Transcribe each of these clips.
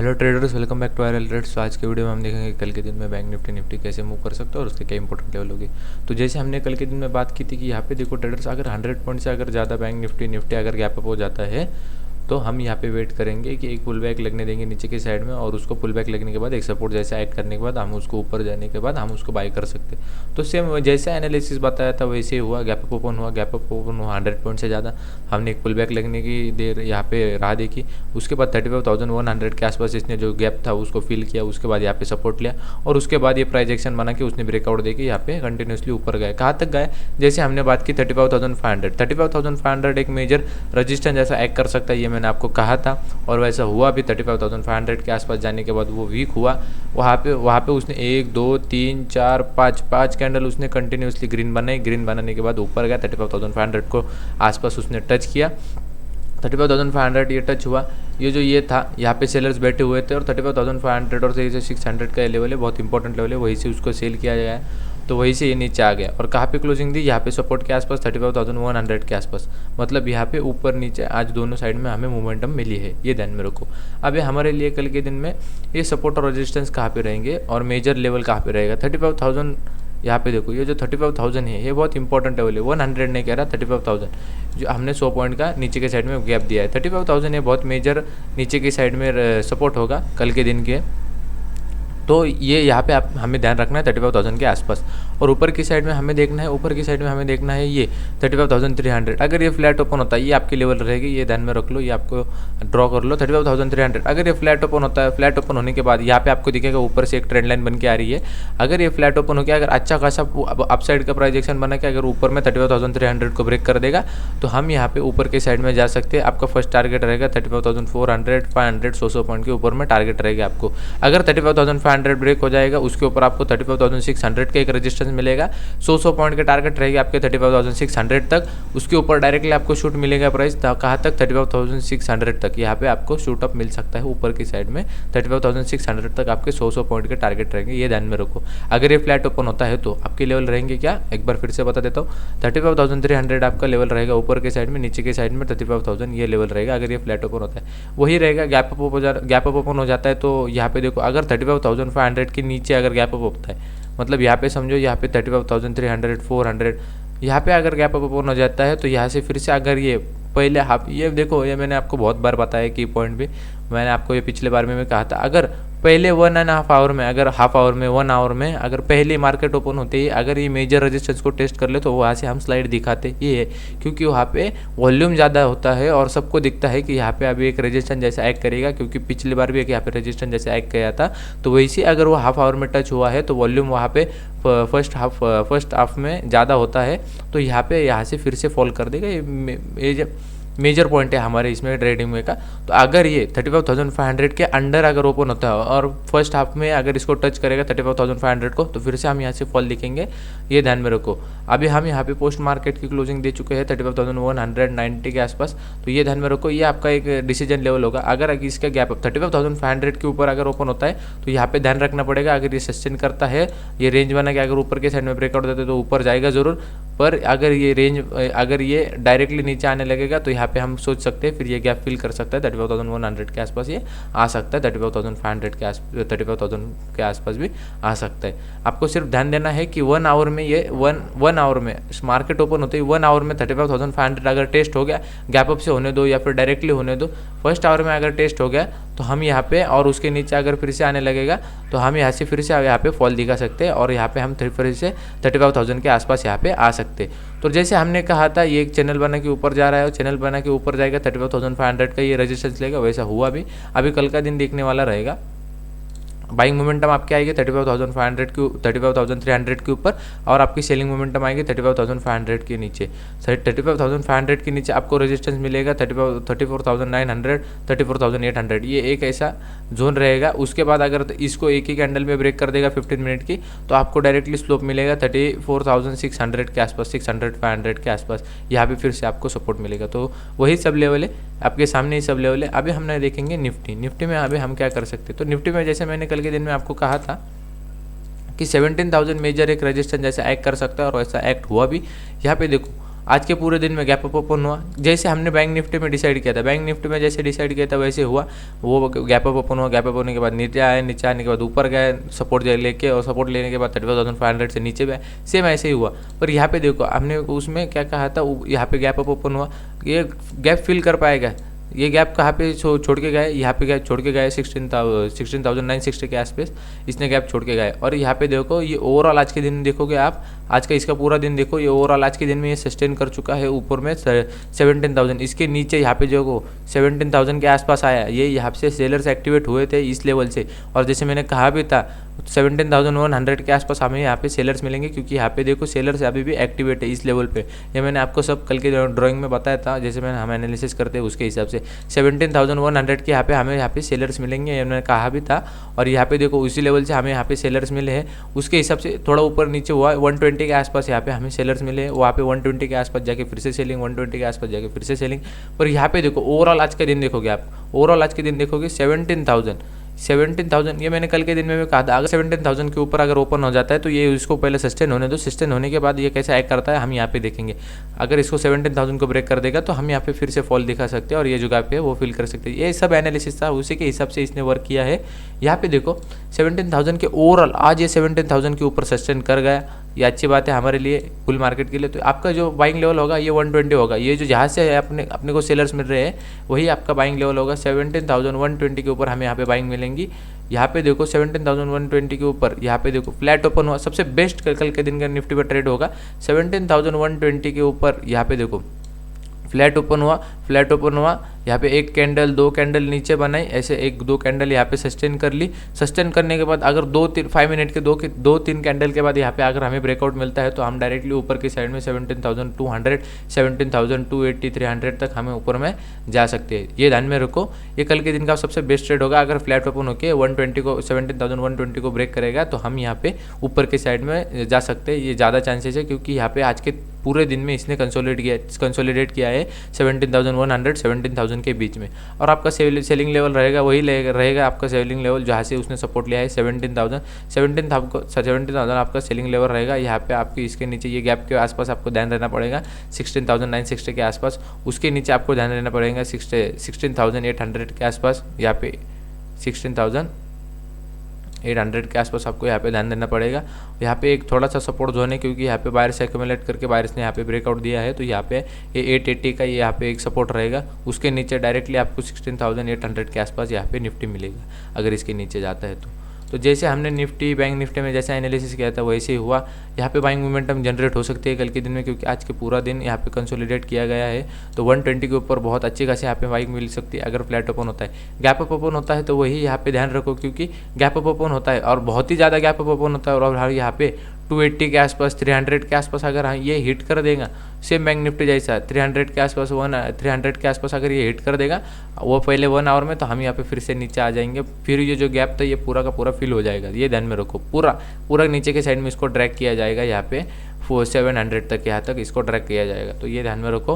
Hello traders, welcome back to our alerts. तो आज के वीडियो में हम देखेंगे कल के दिन में बैंक निफ्टी कैसे मूव कर सकते हो और उसके क्या इंपॉर्टेंट लेवल होगी। तो जैसे हमने कल के दिन में बात की थी कि यहाँ पे देखो ट्रेडर्स, अगर 100 पॉइंट से अगर ज़्यादा बैंक निफ्टी अगर गैप अप हो जाता है तो हम यहाँ पे वेट करेंगे कि एक पुल बैक लगने देंगे नीचे की साइड में, और उसको पुल बैक लगने के बाद एक सपोर्ट जैसे ऐड करने के बाद हम उसको ऊपर जाने के बाद हम उसको बाय कर सकते। तो सेम जैसे एनालिसिस बताया था वैसे ही हुआ। गैप अप ओपन हुआ 100 पॉइंट से ज़्यादा, हमने एक पुल बैक लगने की देर यहाँ पे राह देखी। उसके बाद 35,100 के आसपास इसने जो गैप था उसको फिल किया, उसके बाद यहाँ पे सपोर्ट लिया और उसके बाद ये प्राइस एक्शन बना के उसने ब्रेकआउट देके यहाँ पे कंटिन्यूसली ऊपर गए। कहाँ तक गए? जैसे हमने बात की 35,500 एक मेजर रजिस्टेंस जैसा एक्ट कर सकता है, ये मैंने आपको कहा था और वैसा हुआ भी। 35,500 के आसपास जाने के बाद वो वीक हुआ। वहाँ पे उसने 1 2 3 4 5 कैंडल उसने कंटिन्यूसली ग्रीन बनाई। ग्रीन बनाने के बाद ऊपर गया, 35,500 को आसपास उसने टच किया। 35,500 ये टच हुआ। ये था, यहाँ पे सेलर्स बैठे हुए थे और 35,500 और 600 का लेवल है, बहुत इंपॉर्टेंट लेवल है, वहीं से उसको सेल किया गया है। तो वहीं से ये नीचे आ गया और कहाँ पे क्लोजिंग दी? यहाँ पे सपोर्ट के आसपास 35,100 के आसपास। मतलब यहाँ पे ऊपर नीचे आज दोनों साइड में हमें मोमेंटम मिली है, ये ध्यान में रखो। अब हमारे लिए कल के दिन में ये सपोर्ट और रेजिस्टेंस कहाँ पे रहेंगे और मेजर लेवल कहाँ पे रहेगा? 35,000। यहाँ पे देखो, ये जो 35,000 है ये बहुत इंपॉर्टेंट लेवल है। 100 नहीं कह रहा, 35,000 जो हमने 100 पॉइंट का नीचे के साइड में गैप दिया है। 35,000 ये बहुत मेजर नीचे की साइड में सपोर्ट होगा कल के दिन के। तो ये यहाँ पे आप हमें ध्यान रखना है 35,000 के आसपास। और ऊपर की साइड में हमें देखना है, ये 35,300। अगर ये फ्लैट ओपन होता है ये आपकी लेवल रहेगी, ये ध्यान में रख लो, ये आपको ड्रॉ कर लो। 35,300 अगर ये फ्लैट ओपन होता है, फ्लैट ओपन होने के बाद यहाँ पे आपको दिखेगा ऊपर से एक ट्रेंड लाइन बन के आ रही है। अगर ये फ्लैट ओपन हो गया, अगर अच्छा खासा अपसाइड का प्राइजेक्शन बना के अगर ऊपर में 35,300 को ब्रेक कर देगा तो हम यहाँ पे ऊपर के साइड में जा सकते हैं। आपका फर्स्ट टारगेट रहेगा 35,400, 500, 100 पॉइंट के ऊपर में टारगेट रहेगा आपको। अगर 35,500 ब्रेक हो जाएगा उसके ऊपर आपको 35,600 का एक रजिस्टेंस मिलेगा। 100 पॉइंट के टारगेट रहेगी आपके 35,600 तक। उसके ऊपर डायरेक्टली आपको शूट मिलेगा प्राइस कहाँ तक? 35,600 तक। यहाँ पे आपको शूट अप मिल सकता है ऊपर की साइड में। 35,600 तक आपके 100 पॉइंट के टारगेट रहेंगे, ये ध्यान में रखो। अगर ये फ्लैट ओपन होता है तो आपके लेवल रहेंगे क्या, एक बार फिर से बता देता हूँ। 35,300 आपका लेवल रहेगा ऊपर के साइड में, नीचे के साइड में 35,000 ये लेवल रहेगा अगर ये फ्लैट ओपन होता है। वही रहेगा। गैप अप ओपन हो जाता है तो यहाँ पे देखो, अगर 35,500 के नीचे अगर गैप अप होता है, मतलब यहाँ पे समझो यहाँ पे 35,300, 400 यहाँ पे अगर गैप अप ओपन हो जाता है तो यहाँ से फिर से अगर ये पहले हाफ, ये देखो, ये मैंने आपको बहुत बार बताया कि पॉइंट भी मैंने आपको ये पिछले बार में कहा था। अगर पहले 1.5 आवर में, अगर हाफ आवर में, 1 आवर में अगर पहले मार्केट ओपन होते ही अगर ये मेजर रेजिस्टेंस को टेस्ट कर ले तो वहाँ से हम स्लाइड दिखाते ये है, क्योंकि वहाँ पे वॉल्यूम ज़्यादा होता है और सबको दिखता है कि यहाँ पे अभी एक रेजिस्टेंस जैसा एक्ट करेगा, क्योंकि पिछली बार भी एक यहाँ पे रेजिस्टेंस जैसा एक्ट किया था। तो वैसे अगर वो हाफ आवर में टच हुआ है तो वॉल्यूम वहाँ पे फर्स्ट हाफ में ज़्यादा होता है, तो यहाँ से फिर से फॉल कर देगा। ये मेजर पॉइंट है हमारे इसमें ट्रेडिंग में का। तो अगर ये 35,500 के अंडर अगर ओपन होता है और फर्स्ट हाफ में अगर इसको टच करेगा 35,500 को, तो फिर से हम यहाँ से फॉल दिखेंगे, ये ध्यान में रखो। अभी हम यहाँ पे पोस्ट मार्केट की क्लोजिंग दे चुके हैं 35,190 के आसपास, तो ये ध्यान में रखो, ये आपका एक डिसीजन लेवल होगा। अगर इसका गैप अप 35,500 के ऊपर अगर ओपन होता है तो यहाँ पे ध्यान रखना पड़ेगा। अगर ये सस्टेन करता है, ये रेंज बना के अगर ऊपर के साइड में ब्रेकआउट देते तो ऊपर जाएगा जरूर, पर अगर ये डायरेक्टली नीचे आने लगेगा तो यहाँ पे हम सोच सकते हैं फिर ये गैप फिल कर सकता है 35,100 के आसपास ये आ सकता है, 35,500 के 35,000 के आसपास भी आ सकता है। आपको सिर्फ ध्यान देना है कि 1 आवर में ये 1 आवर में मार्केट ओपन होते ही 1 आवर में 35,500 अगर टेस्ट हो गया, गैप अप से होने दो या फिर डायरेक्टली होने दो। फर्स्ट आवर में अगर टेस्ट हो गया तो हम यहाँ पे और उसके नीचे अगर फिर से आने लगेगा तो हम यहाँ से फिर से यहाँ पे फॉल दिखा सकते हैं और यहाँ पे हम फिर से 35,000 के आसपास यहाँ पे आ सकते हैं। तो जैसे हमने कहा था ये एक चैनल बना के ऊपर जा रहा है और चैनल बना के ऊपर जाएगा 35,500 का ये रेजिस्टेंस लेगा, वैसा हुआ भी। अभी कल का दिन देखने वाला रहेगा। बाइंग मोमेंटम आपके आएगी 35,300 के ऊपर और आपकी सेलिंग मोमेंटम आएगी 35,500 के नीचे। 35,500 के नीचे आपको रेजिस्टेंस मिलेगा 34,900, 34,800, ये एक ऐसा जोन रहेगा। उसके बाद अगर इसको एक ही कैंडल में ब्रेक कर देगा 15 मिनट की तो आपको डायरेक्टली स्लोप मिलेगा 34,600 के आसपास, 600-500 के आसपास। यहाँ पे फिर से आपको सपोर्ट मिलेगा। तो वही सब लेवल है आपके सामने, ही सब लेवल है। अभी हमने देखेंगे निफ्टी में अभी हम क्या कर सकते हैं। तो निफ्टी में जैसे मैंने कल के दिन में आपको कहा था कि 17,000 मेजर एक रेजिस्टेंस जैसा एक्ट कर सकता है और वैसा एक्ट हुआ भी। यहाँ पे देखो आज के पूरे दिन में गैप अप ओपन हुआ, जैसे हमने बैंक निफ्टी में डिसाइड किया था, बैंक निफ्टी में जैसे डिसाइड किया था वैसे हुआ, वो गैप अप ओपन हुआ, गैप अप होने के बाद नीचे आए, नीचे आने के बाद ऊपर गए सपोर्ट लेके, और सपोर्ट लेने के बाद 35,500 से नीचे गए, सेम ऐसे ही हुआ। पर यहाँ पे देखो हमने उसमें क्या कहा था, यहाँ पे गैप अप ओपन हुआ, ये गैप फिल कर पाएगा, ये गैप कहाँ पे छोड़ के गए, यहाँ पे गैप छोड़ के गए 16,960 के आसपास इसने गैप छोड़ के गए। और यहाँ पे देखो ये ओवरऑल आज के दिन देखोगे आप, आज का इसका पूरा दिन देखो, ये ओवरऑल आज के दिन में ये सस्टेन कर चुका है ऊपर में 17,000, इसके नीचे यहाँ पे जो 17,000 के आसपास आया, ये यहाँ से सेलर्स एक्टिवेट हुए थे इस लेवल से। और जैसे मैंने कहा भी था 17,100 के आसपास हमें यहाँ पे सेलर्स मिलेंगे, क्योंकि यहाँ पे देखो सेलर्स अभी भी एक्टिवेट है इस लेवल पे। ये मैंने आपको सब कल के ड्राइंग में बताया था, जैसे मैंने हम एनालिसिस करते हैं उसके हिसाब से 17,100 के हमें यहाँ पे सेलर्स मिलेंगे, ये मैंने कहा भी था। और यहाँ पे देखो उसी लेवल से हमें यहाँ पे सेलर्स मिले हैं, उसके हिसाब से थोड़ा ऊपर नीचे हुआ 120 के आसपास यहाँ पे हमें सेलर्स मिले हैं, वहाँ पे 120 के आसपास जाके फिर से सेलिंग, 120 के आसपास जाके फिर से सेलिंग। पर यहाँ पे देखो ओवरऑल आज का दिन देखोगे आप, ओवरऑल आज के दिन देखोगे 17,000 ये मैंने कल के दिन में भी कहा था, अगर 17,000 के ऊपर अगर ओपन हो जाता है तो ये इसको पहले सस्टेन होने दो, सस्टेन होने के बाद ये कैसे एक्ट करता है हम यहाँ पे देखेंगे। अगर इसको 17,000 को ब्रेक कर देगा तो हम यहाँ पे फिर से फॉल दिखा सकते हैं और ये जो गैप है वो फिल कर सकते हैं। ये सब एनालिसिस था, उसी के हिसाब से इसने वर्क किया है। यहाँ पे देखो 17,000 के ओवरऑल आज ये 17,000 के ऊपर सस्टेन कर गया, ये अच्छी बात है हमारे लिए, फुल मार्केट के लिए। तो आपका जो बाइंग लेवल होगा ये 120 होगा, ये जो जहाँ से अपने को सेलर्स मिल रहे हैं वही आपका बाइंग लेवल होगा। 17,120 के ऊपर हमें यहाँ पे बाइंग मिलेंगी। यहाँ पे देखो 17,120 के ऊपर यहाँ पे देखो फ्लैट ओपन हुआ, सबसे बेस्ट कल के दिन का निफ्टी पर ट्रेड होगा 17,120 के ऊपर। यहाँ पे देखो फ्लैट ओपन हुआ, यहाँ पे एक कैंडल, दो कैंडल नीचे बनाई, ऐसे एक दो कैंडल यहाँ पे सस्टेन कर ली। सस्टेन करने के बाद अगर 5 मिनट के 2-3 कैंडल के बाद यहाँ पे अगर हमें ब्रेकआउट मिलता है तो हम डायरेक्टली ऊपर की साइड में 17,200, 17,280, 300 तक हमें ऊपर में जा सकते हैं। ये ध्यान में रखो, ये कल के दिन का सबसे बेस्ट ट्रेड होगा। अगर फ्लैट ओपन होकर 120 को 17,120 को ब्रेक करेगा तो हम यहाँ पे ऊपर की साइड में जा सकते हैं, ये ज़्यादा चांसेस है, क्योंकि यहाँ पे आज के पूरे दिन में इसने कंसोलिडेट किया है 17,100, 17,000 के बीच में। और आपका सेलिंग लेवल रहेगा वही रहेगा आपका सेलिंग लेवल जहाँ से उसने सपोर्ट लिया है 17,000 आपका सेलिंग लेवल रहेगा। यहाँ पे आपकी इसके नीचे ये गैप के आसपास आपको ध्यान रहना पड़ेगा 16,960 के आसपास, उसके नीचे आपको ध्यान रहना पड़ेगा 16,800 के आसपास, यहाँ पे 16,800 के आसपास आपको यहाँ पे ध्यान देना पड़ेगा। यहाँ पे एक थोड़ा सा सपोर्ट जोन है, क्योंकि यहाँ पे बायर्स एक्यूमुलेट करके बायर्स ने यहाँ पे ब्रेकआउट दिया है, तो यहाँ पे ये 880 का ये यहाँ पे एक सपोर्ट रहेगा। उसके नीचे डायरेक्टली आपको 16,800 के आसपास यहाँ पे निफ्टी मिलेगा अगर इसके नीचे जाता है तो जैसे हमने निफ्टी बैंक निफ्टी में जैसे एनालिसिस किया था वैसे ही हुआ। यहाँ पे बाइंग मोमेंटम जनरेट हो सकती है कल के दिन में, क्योंकि आज के पूरा दिन यहाँ पे कंसोलिडेट किया गया है, तो 120 के ऊपर बहुत अच्छी खासी यहाँ पे बाइंग मिल सकती है अगर फ्लैट ओपन होता है। गैप अप ओपन होता है तो वही यहाँ पे ध्यान रखो, क्योंकि गैप अप ओपन होता है और बहुत ही ज़्यादा गैप अप ओपन होता है और यहाँ पे 280 के आसपास 300 के आसपास अगर ये हिट कर देगा, सेम बैंक निफ्टी जैसा 300 के आसपास 300 के आसपास अगर ये हिट कर देगा वो पहले 1 आवर में, तो हम यहाँ पे फिर से नीचे आ जाएंगे। फिर ये जो गैप था ये पूरा का पूरा फिल हो जाएगा, ये ध्यान में रखो। पूरा नीचे के साइड में इसको ड्रैग किया जाएगा, यहाँ पे 700 तक यहाँ तक इसको ड्रैग किया जाएगा, तो ये ध्यान में रखो।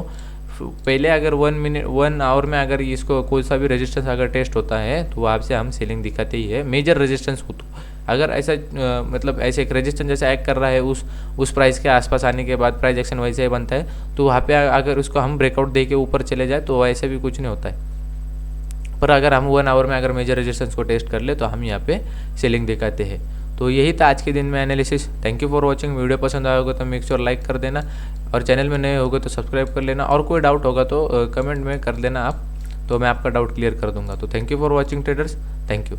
पहले अगर 1 आवर में अगर इसको कोई सा भी रेजिस्टेंस अगर टेस्ट होता है तो वहाँ से हम सेलिंग दिखाते ही है, मेजर रेजिस्टेंस हो तो। अगर ऐसा मतलब ऐसे एक रेजिस्टेंस जैसा एक्ट कर रहा है उस प्राइस के आसपास आने के बाद प्राइस एक्शन वैसे ही बनता है, तो वहाँ पे अगर उसको हम ब्रेकआउट दे के ऊपर चले जाए तो वैसे भी कुछ नहीं होता है। पर अगर हम 1 आवर में अगर मेजर रेजिस्टेंस को टेस्ट कर ले तो हम यहाँ पे सेलिंग दिखाते हैं। तो यही था आज के दिन में analysis. Thank you for watching. Video पसंद आया होगा तो मेक श्योर लाइक कर देना, और चैनल में नए होगे तो सब्सक्राइब कर लेना, और कोई डाउट होगा तो कमेंट में कर देना आप, तो मैं आपका डाउट क्लियर कर दूंगा। तो thank you for watching traders, thank you.